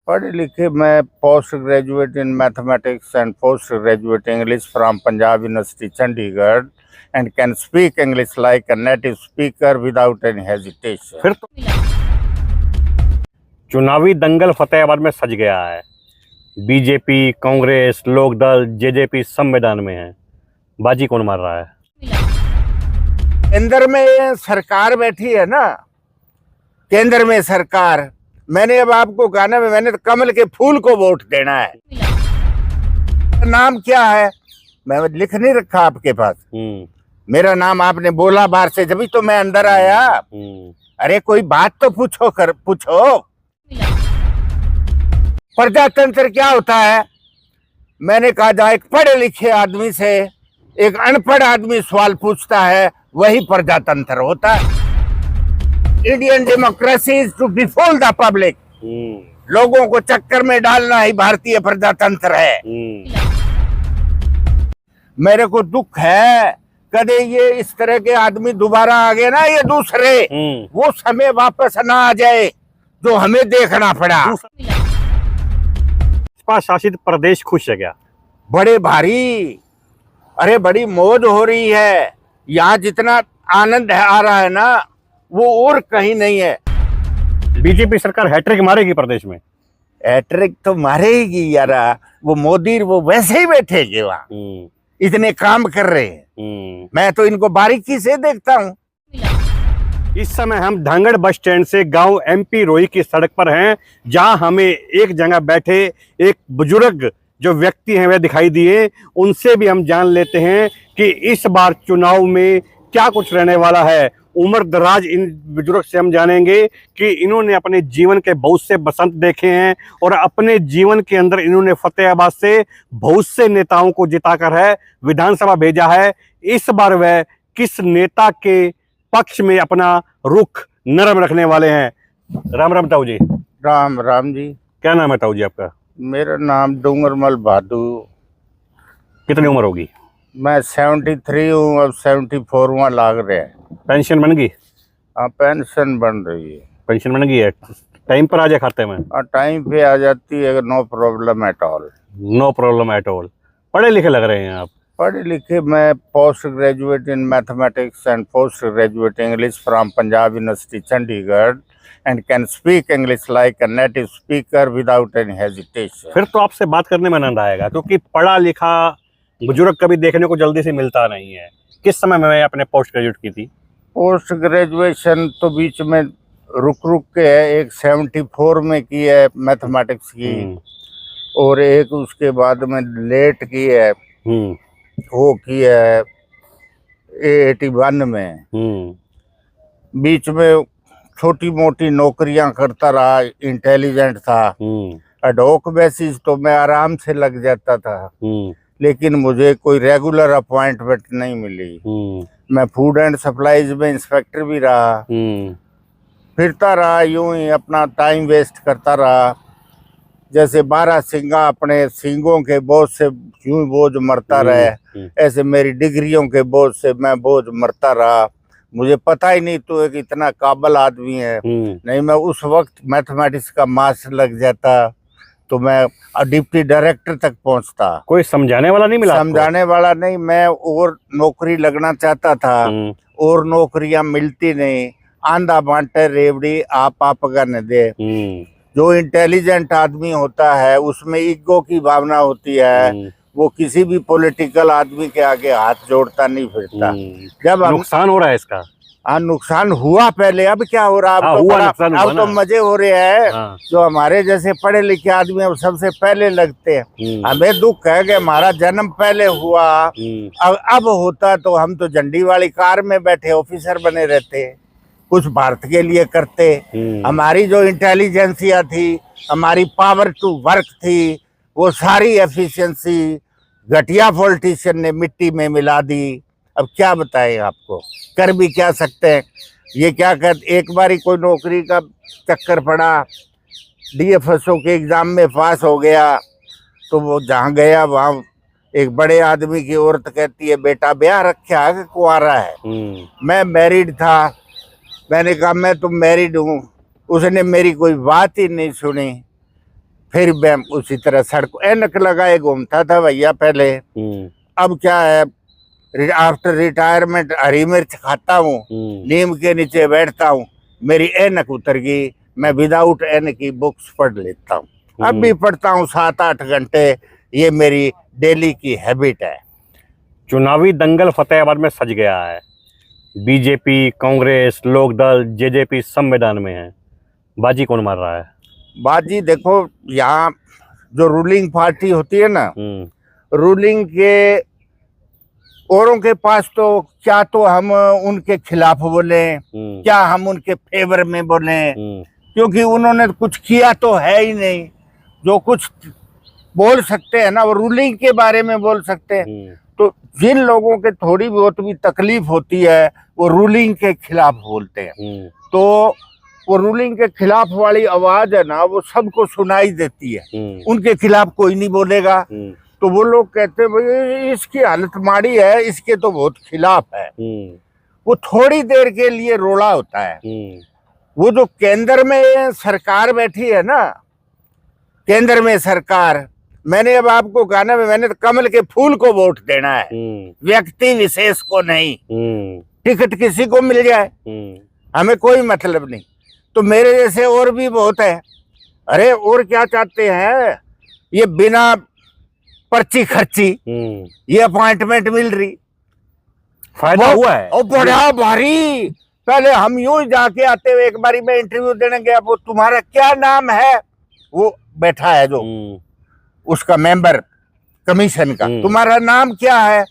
पढ़े लिखे मैं post graduate in mathematics and post graduate English from Punjab university Chandigarh and can speak English like a native speaker without any hesitation. फिर तो चुनावी दंगल फतेहाबाद में सज गया है। बीजेपी, कांग्रेस, लोकदल, जेजेपी सब मैदान में है। बाजी कौन मार रहा है? केंद्र में सरकार बैठी है ना, केंद्र में सरकार। मैंने अब आपको कहा ना, मैंने तो कमल के फूल को वोट देना है। नाम क्या है मैं लिख नहीं रखा आपके पास। मेरा नाम आपने बोला बाहर से, जब तो मैं अंदर आया। अरे कोई बात तो पूछो पूछो। प्रजातंत्र क्या होता है? मैंने कहा जहाँ एक पढ़े लिखे आदमी से एक अनपढ़ आदमी सवाल पूछता है, वही प्रजातंत्र होता है। Indian democracy is to befool the public. लोगों को चक्कर में डालना ही भारतीय प्रजातंत्र है। मेरे को दुख है, कदे ये इस तरह के आदमी दोबारा आ गए ना, ये दूसरे, वो समय वापस ना आ जाए जो हमें देखना पड़ा। भाजपा शासित प्रदेश खुश है क्या? बड़े भारी, अरे बड़ी मौज हो रही है। यहाँ जितना आनंद आ रहा है ना, वो और कहीं नहीं है। बीजेपी सरकार हैट्रिक मारेगी प्रदेश में? हैट्रिक तो मारेगी यार। वो मोदी वो वैसे ही बैठेगे वहाँ, इतने काम कर रहे हैं। मैं तो इनको बारीकी से देखता हूँ। इस समय हम धांगड़ बस स्टैंड से गांव एमपी रोही की सड़क पर हैं, जहां हमें एक जगह बैठे एक बुजुर्ग जो व्यक्ति हैं वह दिखाई दिए। उनसे भी हम जान लेते हैं कि इस बार चुनाव में क्या कुछ रहने वाला है। उम्र दराज इन बुजुर्ग से हम जानेंगे कि इन्होंने अपने जीवन के बहुत से बसंत देखे हैं और अपने जीवन के अंदर इन्होंने फतेहाबाद से बहुत से नेताओं को जिताकर है विधानसभा भेजा है। इस बार वह किस नेता के पक्ष में अपना रुख नरम रखने वाले हैं? राम राम ताऊ जी। राम राम जी। क्या नाम है ताऊ जी आपका? मेरा नाम डूंगरमल भादू। कितनी उम्र होगी? मैं 73 हूँ, अब 74वां लाग रहा है। पेंशन बन गई? हाँ, पेंशन बन रही है। पेंशन बन गई है? टाइम पर आ जाए खाते में? टाइम पे आ जाती है, no problem at all. No problem at all. पढ़े लिखे लग रहे हैं आप। पढ़े लिखे मैं post graduate in mathematics and post graduate English from Punjab university Chandigarh and can speak English like a native speaker without any hesitation. फिर तो आपसे बात करने में आनंद आएगा, क्योंकि पढ़ा लिखा बुजुर्ग कभी देखने को जल्दी से मिलता नहीं है। किस समय में आपने पोस्ट ग्रेजुएट की थी? पोस्ट ग्रेजुएशन तो बीच में रुक के है। एक 74 में की है मैथमेटिक्स की, और एक उसके बाद में लेट की है, वो की है 81 में। बीच में छोटी मोटी नौकरियां करता रहा, इंटेलिजेंट था। एडहॉक बेसिस तो मैं आराम से लग जाता था, लेकिन मुझे कोई रेगुलर अपॉइंटमेंट नहीं मिली। मैं फूड एंड सप्लाईज में इंस्पेक्टर भी रहा, फिरता रहा, यूं ही अपना टाइम वेस्ट करता रहा। जैसे 12 सिंगा अपने सिंगों के बोझ से यूं बोझ मरता रहे, ऐसे मेरी डिग्रियों के बोझ से मैं बोझ मरता रहा। मुझे पता ही नहीं तो एक इतना काबिल आदमी है। नहीं, मैं उस वक्त मैथमेटिक्स का मास्टर लग जाता तो मैं डिप्टी डायरेक्टर तक पहुंचता। कोई समझाने वाला नहीं मिला? समझाने वाला नहीं। मैं और नौकरी लगना चाहता था, और नौकरियां मिलती नहीं। आंधा बांटे रेवड़ी आप गन दे। जो इंटेलिजेंट आदमी होता है उसमें ईगो की भावना होती है, वो किसी भी पॉलिटिकल आदमी के आगे हाथ जोड़ता नहीं फिरता। जब नुकसान हो रहा है इसका? हाँ, नुकसान हुआ पहले, अब क्या हो रहा? अब तो मजे हो रहे हैं। जो हमारे जैसे पढ़े लिखे आदमी अब सबसे पहले लगते हैं। हमें दुख है कि हमारा जन्म पहले हुआ। अब होता तो हम तो झंडी वाली कार में बैठे ऑफिसर बने रहते, कुछ भारत के लिए करते। हमारी जो इंटेलिजेंसिया थी, हमारी पावर टू वर्क थी, वो सारी एफिशिएंसी घटिया पॉलिटिशियन ने मिट्टी में मिला दी। अब क्या बताएं आपको, कर भी क्या सकते हैं। ये क्या कर, एक बार कोई नौकरी का चक्कर पड़ा, डीएफएसओ के एग्जाम में पास हो गया, तो वो जहाँ गया वहाँ एक बड़े आदमी की औरत कहती है, बेटा ब्याह रखा है कि कुंवारा है? मैं मैरिड था। मैंने कहा मैं तो मैरिड हूँ। उसने मेरी कोई बात ही नहीं सुनी। फिर मैं उसी तरह सड़क ऐनक लगाए घूमता था भैया पहले। अब क्या है, आफ्टर रिटायरमेंट हरी मिर्च खाता हूँ, नीम के नीचे बैठता हूँ, मेरी ऐनक उतर गई, मैं विदाउट ऐनक की बुक्स पढ़ लेता हूँ। अब भी पढ़ता हूँ 7-8 घंटे, ये मेरी डेली की हैबिट है। चुनावी दंगल फतेहाबाद में सज गया है। बीजेपी, कांग्रेस, लोकदल, जेजेपी सब मैदान में है। बाजी कौन मार रहा है? बाजी देखो, यहाँ जो रूलिंग पार्टी होती है ना, रूलिंग के औरों के पास तो क्या तो हम उनके खिलाफ बोले, क्या हम उनके फेवर में बोले, क्योंकि उन्होंने कुछ किया तो है ही नहीं। जो कुछ बोल सकते हैं ना, वो रूलिंग के बारे में बोल सकते हैं। तो जिन लोगों के थोड़ी बहुत भी तकलीफ होती है, वो रूलिंग के खिलाफ बोलते हैं। तो वो रूलिंग के खिलाफ वाली आवाज है ना, वो सबको सुनाई देती है। उनके खिलाफ कोई नहीं बोलेगा, तो वो लोग कहते हैं भाई इसकी हालत माड़ी है, इसके तो बहुत खिलाफ है। वो थोड़ी देर के लिए रोड़ा होता है। वो जो केंद्र में सरकार बैठी है ना, केंद्र में सरकार, मैंने अब आपको कहा ना, मैंने तो कमल के फूल को वोट देना है, व्यक्ति विशेष को नहीं। टिकट किसी को मिल जाए, हमें कोई मतलब नहीं। तो मेरे जैसे और भी बहुत है। अरे और क्या चाहते हैं, ये बिना पर्ची खर्ची ये अपॉइंटमेंट मिल रही, फायदा हुआ है और बड़ा भारी। पहले हम यूं ही जाके आते हुए, एक बारी मैं इंटरव्यू देने गया, वो तुम्हारा क्या नाम है, वो बैठा है जो उसका मेंबर कमीशन का, तुम्हारा नाम क्या है,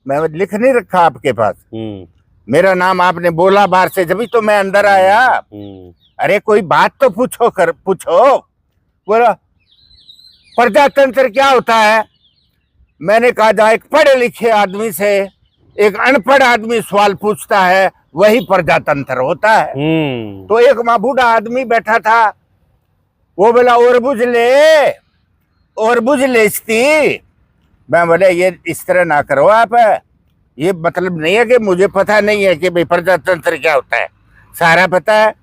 मैं लिख नहीं रखा आपके पास, मेरा नाम आपने बोला बाहर से, जब तो मैं अंदर आया। अरे कोई बात तो पूछो। बोला प्रजातंत्र क्या होता है। मैंने कहा जहाँ एक पढ़े लिखे आदमी से एक अनपढ़ आदमी सवाल पूछता है, वही प्रजातंत्र होता है। तो एक माँ बूढ़ा आदमी बैठा था, वो बोला और बुझ ले इसकी। मैं बोले ये इस तरह ना करो आप, ये मतलब नहीं है कि मुझे पता नहीं है कि भाई प्रजातंत्र क्या होता है, सारा पता है।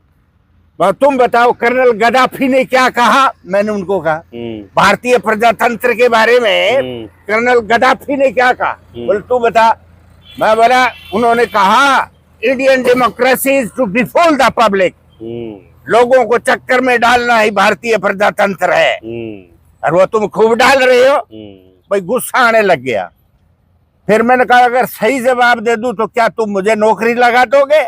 तुम बताओ कर्नल गद्दाफी ने क्या कहा। मैंने उनको कहा भारतीय प्रजातंत्र के बारे में कर्नल गद्दाफी ने क्या कहा। बोले तू बता। मैं बोला उन्होंने कहा Indian democracy is to befool the public, लोगों को चक्कर में डालना ही भारतीय प्रजातंत्र है। और वो तुम खूब डाल रहे हो। भाई गुस्सा आने लग गया। फिर मैंने कहा अगर सही जवाब दे दूं तो क्या तुम मुझे नौकरी लगा दोगे।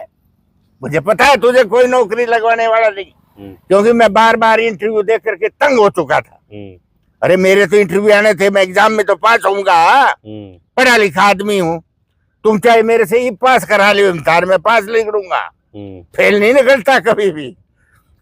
मुझे पता है तुझे कोई नौकरी लगवाने वाला नहीं, क्योंकि मैं बार बार इंटरव्यू दे करके तंग हो चुका था। अरे मेरे तो इंटरव्यू आने थे, मैं एग्जाम में तो पास होऊंगा, पढ़ा लिखा आदमी हूँ। तुम चाहे मेरे से ही पास करा लियो इम्तिहान में, पास लिख लूंगा, फेल नहीं निकलता कभी भी।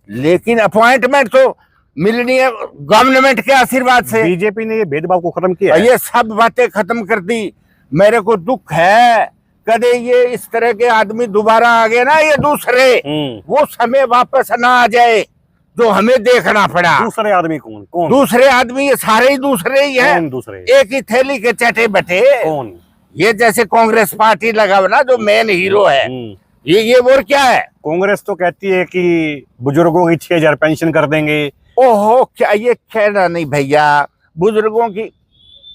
लेकिन अपॉइंटमेंट तो मिलनी है गवर्नमेंट के आशीर्वाद से। बीजेपी ने ये भेदभाव को खत्म किया, ये सब बातें खत्म कर दी। मेरे को दुख है कदे ये इस तरह के आदमी दोबारा आ गए ना, ये दूसरे, वो समय वापस ना आ जाए जो हमें देखना पड़ा। दूसरे आदमी कौन? दूसरे आदमी ये सारे ही दूसरे ही हैं, दूसरे एक ही थैली के चटे बटे। कौन? ये जैसे कांग्रेस पार्टी लगा ना जो मेन हीरो है, ये वो क्या है। कांग्रेस तो कहती है कि बुजुर्गों की 6000 पेंशन कर देंगे। ओहो, क्या ये कहना नहीं भैया, बुजुर्गों की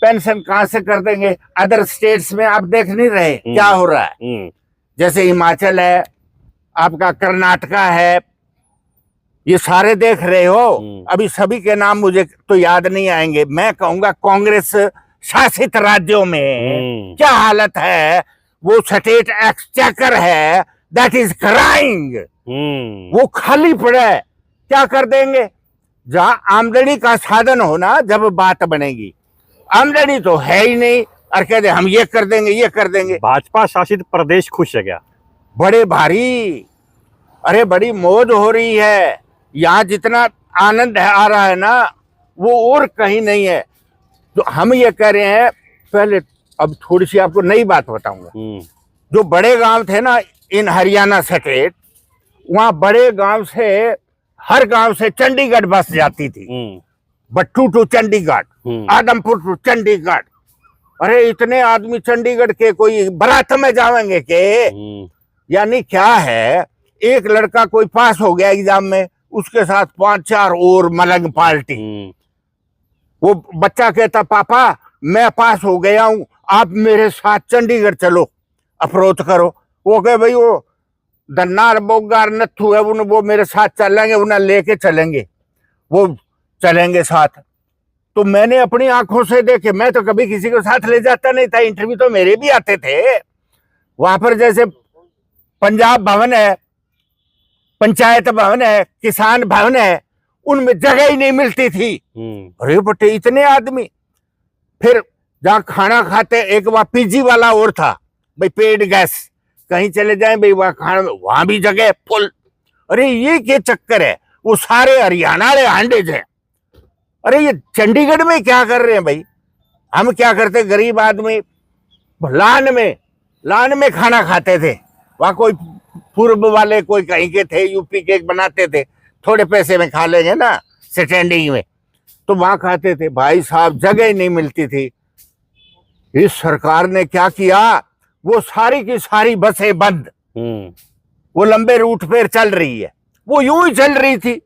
पेंशन कहां से कर देंगे। अदर स्टेट्स में आप देख नहीं रहे क्या हो रहा है। जैसे हिमाचल है, आपका कर्नाटका है, ये सारे देख रहे हो। अभी सभी के नाम मुझे तो याद नहीं आएंगे। मैं कहूंगा कांग्रेस शासित राज्यों में क्या हालत है। वो स्टेट एक्सचेकर है, दैट इज क्राइंग। वो खाली पड़ा है, क्या कर देंगे। जहां आमदनी का साधन होना, जब बात बनेगी, आमदनी तो है ही नहीं, और कहते हम ये कर देंगे, ये कर देंगे। भाजपा शासित प्रदेश खुश है क्या? बड़े भारी। अरे बड़ी मौज हो रही है यहाँ, जितना आनंद आ रहा है ना, वो और कहीं नहीं है। तो हम ये कह रहे हैं, पहले अब थोड़ी सी आपको नई बात बताऊंगा। जो बड़े गांव थे ना इन हरियाणा स्टेट, वहां बड़े गांव से, हर गांव से चंडीगढ़ बस जाती थी, बट्टू टू चंडीगढ़, आदमपुर टू चंडीगढ़। अरे इतने आदमी चंडीगढ़ के कोई बारात में जाएंगे के। यानी क्या है, एक लड़का कोई पास हो गया एग्जाम में, उसके साथ 5-4 और मलंग पार्टी, वो बच्चा कहता पापा मैं पास हो गया हूं, आप मेरे साथ चंडीगढ़ चलो, अप्रोच करो। वो कहे भाई वो दन्नार बोगार नथु है, वो मेरे साथ चलेंगे, उन्हें लेके चलेंगे, वो चलेंगे साथ। तो मैंने अपनी आंखों से देखे, मैं तो कभी किसी को साथ ले जाता नहीं था, इंटरव्यू तो मेरे भी आते थे। वहां पर जैसे पंजाब भवन है, पंचायत भवन है, किसान भवन है, उनमें जगह ही नहीं मिलती थी। अरे बटे इतने आदमी। फिर जहाँ खाना खाते, एक वहां पीजी वाला और था भाई, पेड गैस, कहीं चले जाएं भाई वहां खाना, वहां भी जगह फुल। अरे ये क्या चक्कर है, वो सारे हरियाणा वाले हांडेज हैं। अरे ये चंडीगढ़ में क्या कर रहे हैं भाई? हम क्या करते, गरीब आदमी लान में खाना खाते थे। वहां कोई पूर्व वाले कोई कहीं के थे, यूपी के बनाते थे, थोड़े पैसे में खा लेंगे ना स्टैंडिंग में, तो वहां खाते थे। भाई साहब जगह ही नहीं मिलती थी। इस सरकार ने क्या किया, वो सारी की सारी बसें बंद, वो लंबे रूट पर चल रही है, वो यूं ही चल रही थी।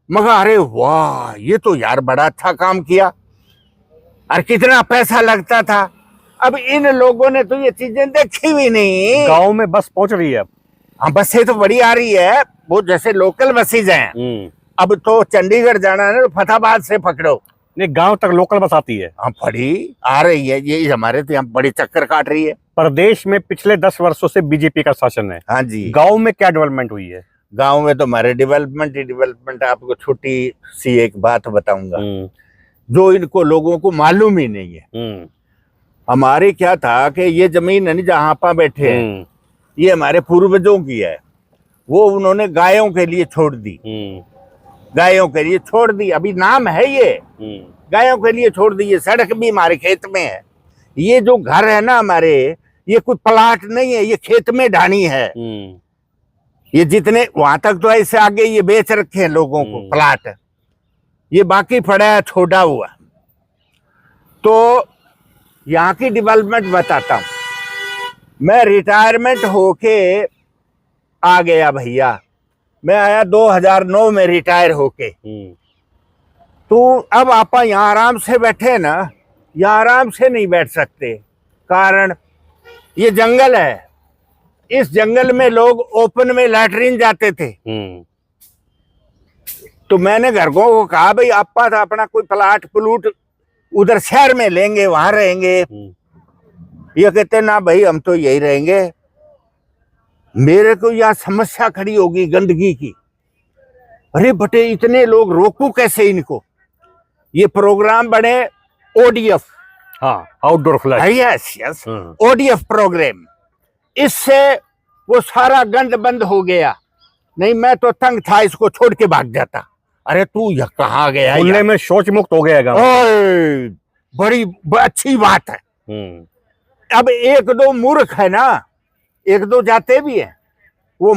मगर अरे वाह, ये तो यार बड़ा अच्छा काम किया, और कितना पैसा लगता था। अब इन लोगों ने तो ये चीजें देखी भी नहीं। गांव में बस पहुंच रही है अब। हाँ बसें तो बड़ी आ रही है, वो जैसे लोकल बसेज हैं। अब तो चंडीगढ़ जाना है तो फतेहाबाद से पकड़ो, नहीं गांव तक लोकल बस आती है। हाँ बड़ी आ रही है, ये हमारे तो यहाँ बड़ी चक्कर काट रही है। प्रदेश में पिछले 10 वर्षों से बीजेपी का शासन है। हाँ जी। गांव में क्या डेवलपमेंट हुई है? गांव में तो हमारे डेवलपमेंट आपको छोटी सी एक बात बताऊंगा जो इनको लोगों को मालूम ही नहीं है। हमारे क्या था कि ये जमीन है ना जहां पर बैठे हैं, ये हमारे पूर्वजों की है, वो उन्होंने गायों के लिए छोड़ दी, गायों के लिए छोड़ दी। अभी नाम है ये, गायों के लिए छोड़ दी। ये सड़क भी हमारे खेत में है। ये जो घर है ना हमारे, ये कोई प्लाट नहीं है, ये खेत में ढानी है। ये जितने वहां तक तो ऐसे आगे ये बेच रखे हैं लोगों को प्लाट, ये बाकी पड़ा है छोड़ा हुआ। तो यहाँ की डेवलपमेंट बताता हूँ। मैं रिटायरमेंट होके आ गया भैया, मैं आया 2009 में रिटायर होके। तो अब आप यहाँ आराम से बैठे ना, यहाँ आराम से नहीं बैठ सकते, कारण ये जंगल है। इस जंगल में लोग ओपन में लैट्रिन जाते थे। तो मैंने घर को कहा भाई आपा था अपना कोई प्लाट प्लूट उधर शहर में लेंगे, वहां रहेंगे। ये कहते ना भाई हम तो यही रहेंगे, मेरे को यहाँ समस्या खड़ी होगी गंदगी की। अरे बटे इतने लोग, रोकू कैसे इनको? ये प्रोग्राम बने ODF, हाँ outdoor flash, yes yes ODF programme. इससे वो सारा गंद बंद हो गया। नहीं मैं तो तंग था, इसको छोड़ के भाग जाता। अरे तू यह कहाँ गया? खुले में शौच मुक्त हो गया गाँव। बड़ी अच्छी बात है। अब एक दो मूर्ख है ना, एक दो जाते भी हैं, वो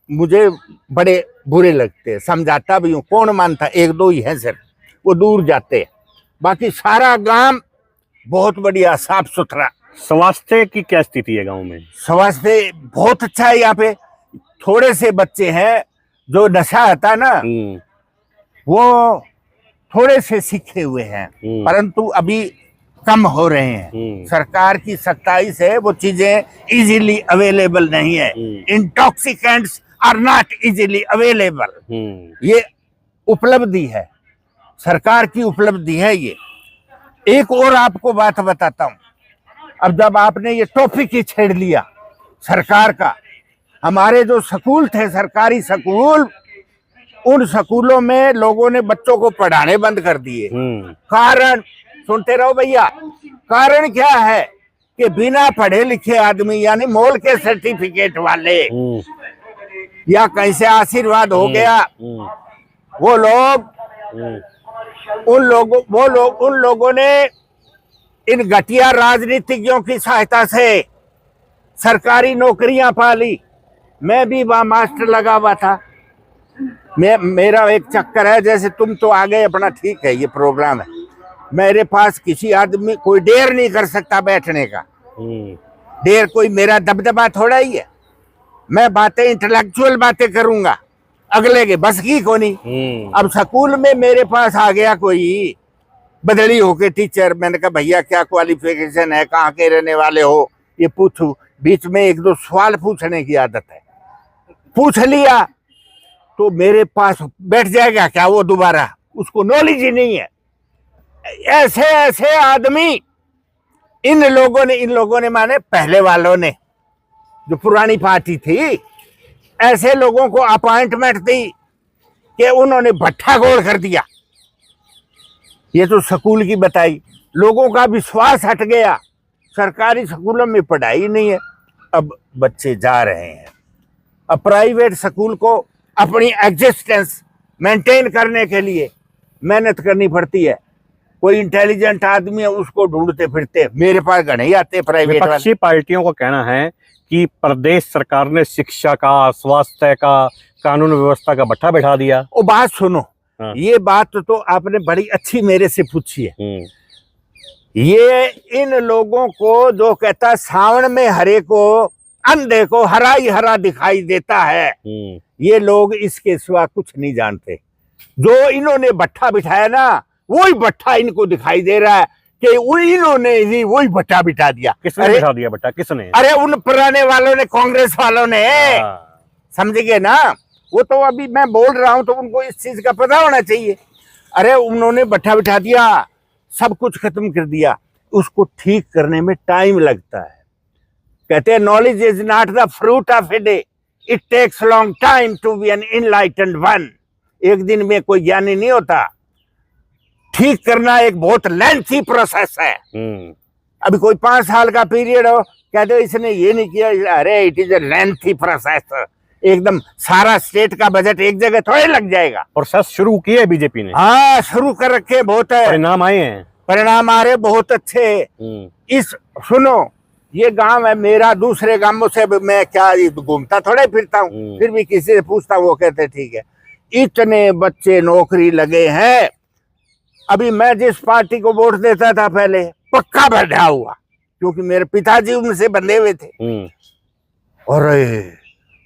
मुझे बड़े बुरे लगते हैं, समझाता भी हूँ, कौन मानता, एक दो ही है सिर्फ, वो दूर जाते हैं। बाकी सारा गांव बहुत बढ़िया साफ सुथरा। स्वास्थ्य की क्या स्थिति है गांव में? स्वास्थ्य बहुत अच्छा है। यहाँ पे थोड़े से बच्चे हैं जो नशा आता ना, वो थोड़े से सीखे हुए हैं, परंतु अभी कम हो रहे हैं। सरकार की सख्ताई से वो चीजें इजीली अवेलेबल नहीं है। Intoxicants are not easily available. ये उपलब्धि है, सरकार की उपलब्धि है ये। एक और आपको बात बताता हूं। अब जब आपने ये टॉपिक ही छेड़ लिया सरकार का, हमारे जो स्कूल थे सरकारी स्कूल, उन स्कूलों में लोगों ने बच्चों को पढ़ाने बंद कर दिए। कारण सुनते रहो भैया, कारण क्या है कि बिना पढ़े लिखे आदमी यानी मोल के सर्टिफिकेट वाले या कहीं से आशीर्वाद हो गया, वो लोग उन लोगों ने इन घटिया राजनीतिज्ञों की सहायता से सरकारी नौकरियां पाली। मैं भी वहां मास्टर लगा हुआ था। मेरा एक चक्कर है, जैसे तुम तो आ गए अपना, ठीक है ये प्रोग्राम है, मेरे पास किसी आदमी कोई डेयर नहीं कर सकता बैठने का। डेयर कोई मेरा दबदबा थोड़ा ही है। मैं बातें इंटेलेक्चुअल बातें करूंगा, अगले के बस की को नहीं। अब स्कूल में मेरे पास आ गया कोई, बदली होके टीचर। मैंने कहा भैया क्या क्वालिफिकेशन है, कहाँ के रहने वाले हो, ये पूछूं। बीच में एक दो सवाल पूछने की आदत है, पूछ लिया तो मेरे पास बैठ जाएगा क्या वो दोबारा, उसको नॉलेज ही नहीं है। ऐसे ऐसे आदमी इन लोगों ने माने पहले वालों ने, जो पुरानी पार्टी थी, ऐसे लोगों को अपॉइंटमेंट दी कि उन्होंने भट्ठा गोल कर दिया। ये तो स्कूल की बताई, लोगों का विश्वास हट गया, सरकारी स्कूलों में पढ़ाई नहीं है। अब बच्चे जा रहे हैं, अब प्राइवेट स्कूल को अपनी एग्जिस्टेंस मेंटेन करने के लिए मेहनत करनी पड़ती है। कोई इंटेलिजेंट आदमी है उसको ढूंढते फिरते, मेरे पास घने ही आते प्राइवेट वाले। विपक्षी पार्टियों का कहना है कि प्रदेश सरकार ने शिक्षा का, स्वास्थ्य का, कानून व्यवस्था का भट्ठा बैठा दिया। वो बात सुनो, हाँ। ये बात तो आपने बड़ी अच्छी मेरे से पूछी है। ये इन लोगों को जो कहता सावन में हरे को, अंधे को हरा ही हरा दिखाई देता है, ये लोग इसके सिवा कुछ नहीं जानते। जो इन्होंने भट्ठा बिठाया ना, वही भट्ठा इनको दिखाई दे रहा है कि इन्होंने ही वही भट्ठा बिठा दिया। किसने बिठा दिया भट्ठा, किसने? अरे उन पुराने वालों ने, कांग्रेस वालों ने। समझ गए ना? वो तो अभी मैं बोल रहा हूं तो उनको इस चीज का पता होना चाहिए। अरे उन्होंने भट्ठा बिठा दिया, सब कुछ खत्म कर दिया। उसको ठीक करने में टाइम लगता है। कहते हैं knowledge is not the fruit of a day, it takes long time to be an enlightened one. एक दिन में कोई ज्ञानी नहीं होता। ठीक करना एक बहुत लेंथी प्रोसेस है। अभी कोई 5 साल का पीरियड हो, कहते इसने ये नहीं किया, अरे it is a lengthy process. एकदम सारा स्टेट का बजट एक जगह थोड़े लग जाएगा। प्रोसेस शुरू किया है बीजेपी ने। हाँ, शुरू कर रखे, बहुत है, परिणाम आए हैं, परिणाम आ रहे बहुत अच्छे। इस सुनो, ये गांव है मेरा, दूसरे गांवों से मैं क्या घूमता थोड़े फिरता हूँ, फिर भी किसी से पूछता हूँ, वो कहते ठीक है। इतने बच्चे नौकरी लगे हैं। अभी मैं जिस पार्टी को वोट देता था पहले, पक्का बैठा हुआ, क्योंकि मेरे पिताजी उनसे बंधे हुए थे। और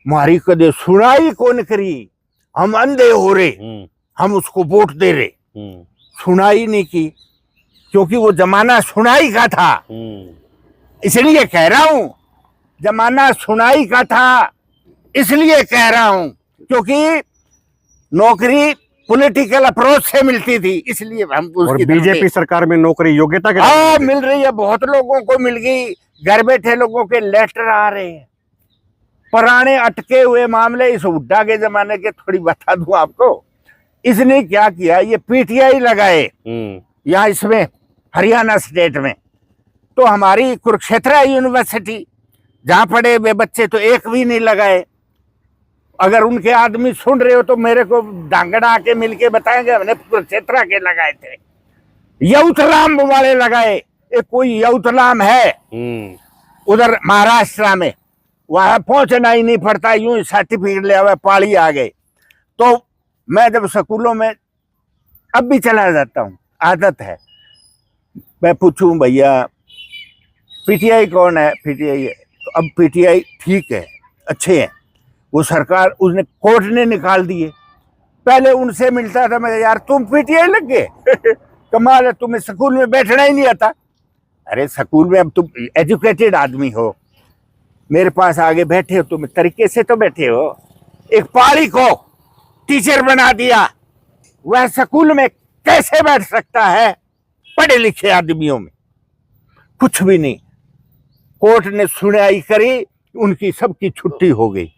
मारी कदे सुनाई कौन करी, हम अंधे हो रहे, हम उसको वोट दे रहे, सुनाई नहीं की, क्योंकि वो जमाना सुनाई का था। इसलिए कह रहा हूं, जमाना सुनाई का था, इसलिए कह रहा हूं, क्योंकि नौकरी पॉलिटिकल अप्रोच से मिलती थी, इसलिए हम और बीजेपी सरकार में नौकरी योग्यता के मिल रही है। बहुत लोगों को मिल गई, घर बैठे लोगों के लेटर आ रहे हैं। पुराने अटके हुए मामले इस हुड्डा के जमाने के थोड़ी बता दूं आपको। इसने क्या किया, ये पीटीआई लगाए यहाँ इसमें हरियाणा स्टेट में, तो हमारी कुरुक्षेत्र यूनिवर्सिटी जहाँ पढ़े वे बच्चे तो एक भी नहीं लगाए। अगर उनके आदमी सुन रहे हो तो मेरे को डांगड़ा आके मिलके बताएंगे, हमने कुरुक्षेत्र के लगाए थे। यौतलाम वाले लगाए, एक कोई यौतलाम है उधर महाराष्ट्र में, वहां पहुंचना ही नहीं पड़ता, यूं सर्टिफिकेट ले आवे, पाली आ गए। तो मैं जब स्कूलों में अब भी चला जाता हूँ, आदत है, मैं पूछूं भैया पीटीआई कौन है, पीटीआई है, तो अब पीटीआई ठीक है, अच्छे हैं, वो सरकार उसने कोर्ट ने निकाल दिए। पहले उनसे मिलता था मैं, यार तुम पीटीआई लग गए कमाल है, तुम्हें स्कूल में बैठना ही नहीं आता। अरे स्कूल में अब तुम एजुकेटेड आदमी हो, मेरे पास आगे बैठे हो, तुम तरीके से तो बैठे हो। एक पाली को टीचर बना दिया, वह स्कूल में कैसे बैठ सकता है पढ़े लिखे आदमियों में? कुछ भी नहीं। कोर्ट ने सुनवाई करी, उनकी सबकी छुट्टी हो गई।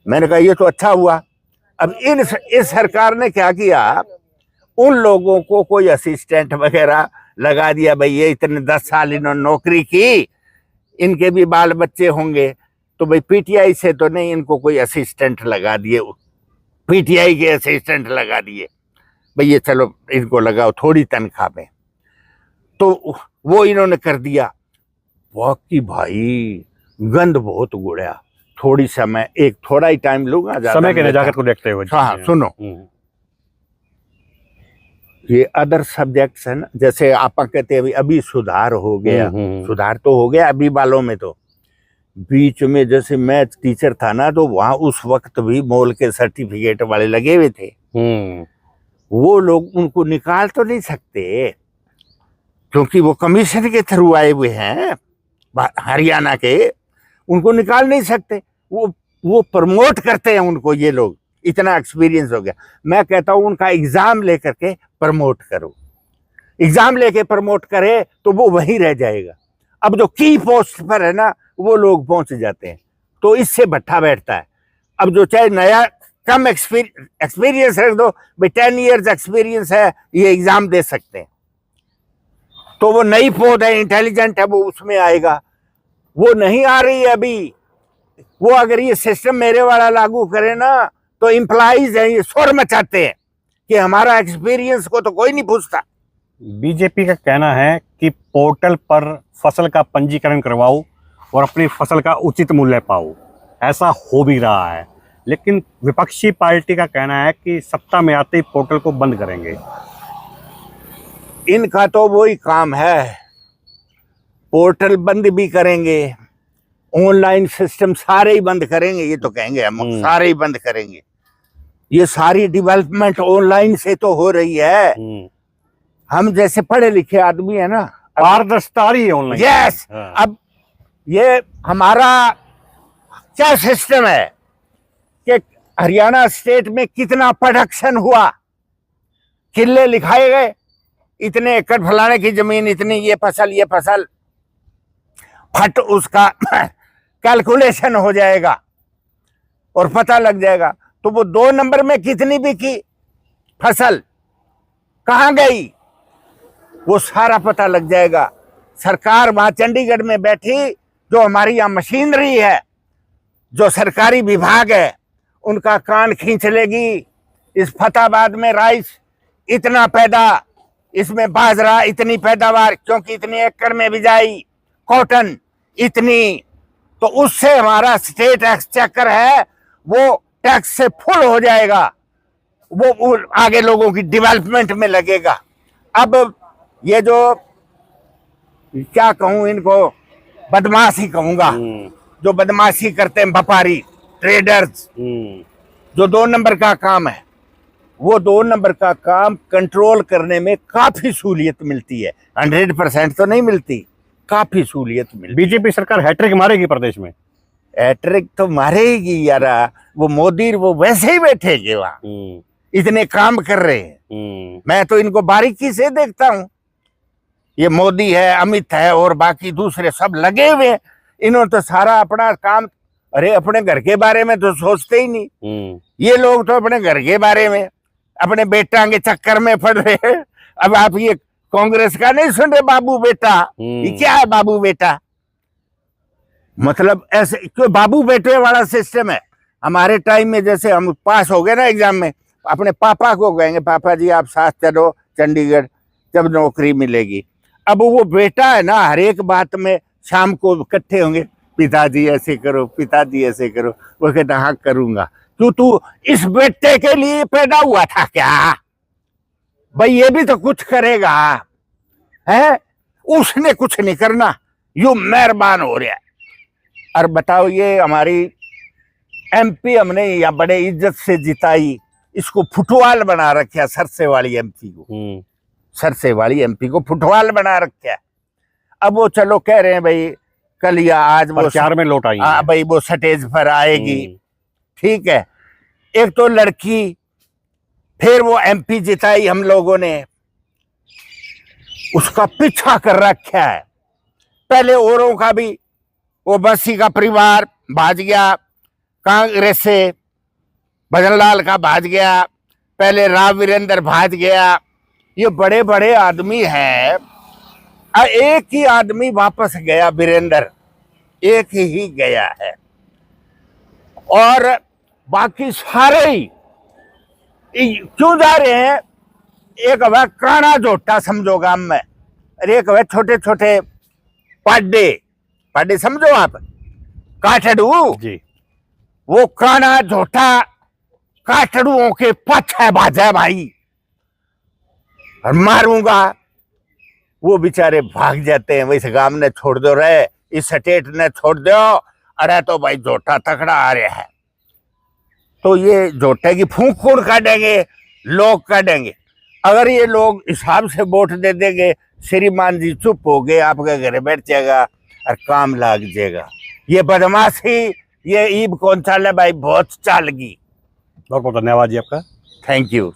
मैंने कहा ये तो अच्छा हुआ। अब इस सरकार ने क्या किया, उन लोगों को कोई असिस्टेंट वगैरह लगा दिया, भाई ये इतने 10 साल इन्होंने नौकरी की, इनके भी बाल बच्चे होंगे, तो भाई पीटीआई से तो नहीं, इनको कोई असिस्टेंट लगा दिए, पीटीआई के असिस्टेंट लगा दिए, भाई ये चलो इनको लगाओ थोड़ी तनख्वाह में। तो वो इन्होंने कर दिया। वाकई भाई गंद बहुत गुड़िया। थोड़ी समय, एक थोड़ा ही टाइम लूंगा, समय के नजाकत को देखते हुए। हाँ सुनो, ये अदर सब्जेक्ट्स है ना, जैसे आप कहते हैं अभी सुधार हो गया, सुधार तो हो गया अभी वालों में। तो बीच में जैसे मैथ टीचर था ना, तो वहां उस वक्त भी मोल के सर्टिफिकेट वाले लगे हुए थे। वो लोग उनको निकाल तो नहीं सकते, क्योंकि वो कमीशन के थ्रू आए हुए हैं हरियाणा के, उनको निकाल नहीं सकते। वो प्रमोट करते हैं उनको, ये लोग, इतना एक्सपीरियंस हो गया। मैं कहता हूं उनका एग्जाम लेकर के प्रमोट करो, एग्जाम लेके प्रमोट करे तो वो वहीं रह जाएगा। अब जो की पोस्ट पर है ना, वो लोग पहुंच जाते हैं, तो इससे भट्ठा बैठता है। अब जो चाहे नया कम एक्सपीरियंस रख दो, भाई 10 इयर्स एक्सपीरियंस है, ये एग्जाम दे सकते हैं, तो वो नई पौध है, इंटेलिजेंट है, वो उसमें आएगा। वो नहीं आ रही है अभी। वो अगर ये सिस्टम मेरे वाला लागू करे ना, तो एम्प्लॉइज है ये शोर मचाते हैं कि हमारा एक्सपीरियंस को तो कोई नहीं पूछता। बीजेपी का कहना है कि पोर्टल पर फसल का पंजीकरण करवाओ और अपनी फसल का उचित मूल्य पाओ। ऐसा हो भी रहा है, लेकिन विपक्षी पार्टी का कहना है कि सत्ता में आते ही पोर्टल को बंद करेंगे। इनका तो वही काम है, पोर्टल बंद भी करेंगे, ऑनलाइन सिस्टम सारे ही बंद करेंगे। ये तो कहेंगे हम सारे ही बंद करेंगे। ये सारी डेवलपमेंट ऑनलाइन से तो हो रही है। हम जैसे पढ़े लिखे आदमी है ना, पारदर्शिता आ रही है ऑनलाइन। यस। अब ये हमारा क्या सिस्टम है कि हरियाणा स्टेट में कितना प्रोडक्शन हुआ, किले लिखाए गए, इतने एकड़ फलाने की जमीन, इतनी ये फसल फट उसका कैलकुलेशन हो जाएगा और पता लग जाएगा। तो वो 2 नंबर में कितनी बिकी फसल, कहां गई, वो सारा पता लग जाएगा। सरकार वहां चंडीगढ़ में बैठी, जो हमारी यहाँ मशीनरी है, जो सरकारी विभाग है, उनका कान खींच लेगी। इस फतेहाबाद में राइस इतना पैदा, इसमें बाजरा इतनी पैदावार, क्योंकि इतनी एकड़ में बिजाई, कॉटन इतनी, तो उससे हमारा स्टेट एक्सचेकर है वो टैक्स से फुल हो जाएगा, वो आगे लोगों की डेवलपमेंट में लगेगा। अब ये जो क्या कहूं, इनको बदमाशी कहूंगा, जो बदमाशी करते हैं व्यापारी ट्रेडर्स, जो 2 नंबर का काम है, वो 2 नंबर का काम कंट्रोल करने में काफी सहूलियत मिलती है। 100% तो नहीं मिलती, काफी सहूलियत मिलती। बीजेपी सरकार हैट्रिक मारेगी प्रदेश में। हैट्रिक तो मारेगी यार, वो मोदी वो वैसे ही बैठेगे वहां, इतने काम कर रहे हैं। मैं तो इनको बारीकी से देखता हूं। ये मोदी है, अमित है और बाकी दूसरे सब लगे हुए हैं। इन्होंने तो सारा अपना काम, अरे अपने घर के बारे में तो सोचते ही नहीं। ये लोग तो अपने घर के बारे में, अपने बेटा के चक्कर में पड़ रहे हैं। अब आप ये कांग्रेस का नहीं सुन रहे, बाबू बेटा, ये क्या है बाबू बेटा, मतलब ऐसे क्यों बाबू बेटे वाला सिस्टम है। हमारे टाइम में जैसे हम पास हो गए ना एग्जाम में, अपने पापा को कहेंगे पापा जी आप साथ चलो चंडीगढ़, जब नौकरी मिलेगी। अब वो बेटा है ना, हर एक बात में शाम को इकट्ठे होंगे, पिताजी ऐसे करो, पिताजी ऐसे करो। वो कहता हाँ करूंगा। क्यों, तू इस बेटे के लिए पैदा हुआ था क्या भाई, ये भी तो कुछ करेगा है, उसने कुछ नहीं करना, यू मेहरबान हो रहा है। और बताओ, ये हमारी एमपी हमने या बड़े इज्जत से जिताई, इसको फुटबॉल बना रखा सरसे वाली एमपी को, सरसे वाली एमपी को फुटबॉल बना रखा। अब वो चलो कह रहे हैं भाई कल या आज वो 4 में लौट आई, भाई वो स्टेज पर आएगी, ठीक है। एक तो लड़की, फिर वो एमपी जिताई हम लोगों ने, उसका पीछा कर रखा है। पहले औरों का भी, वो बसी का परिवार भाज गया कांग्रेस से, भजनलाल का भाज गया, पहले राव वीरेंद्र भाज गया। ये बड़े बड़े आदमी हैं, एक ही आदमी वापस गया, वीरेंद्र एक ही गया है, और बाकी सारे ही क्यों जा रहे हैं। एक वह काना जोटा समझो गांव में, और एक वह छोटे छोटे पाडे, पाडे समझो आप, काठड़ू जी, वो काना झोटा काठड़ुओं के पीछे भाजा भाई, और मारूंगा। वो बेचारे भाग जाते हैं, वैसे गांव ने छोड़ दो रहे, इस स्टेट ने छोड़ दो, अरे तो भाई झोटा तकड़ा आ रहा है। तो ये झोटे की फूंक कौन काटेंगे, लोग काटेंगे। अगर ये लोग हिसाब से वोट दे देंगे, श्रीमान जी चुप हो गए, आपके घर बैठ जाएगा और काम लाग जाएगा। ये बदमाशी, ये ईब कौन चाल है भाई, बहुत चालगी। बहुत बहुत धन्यवाद जी आपका। Thank you.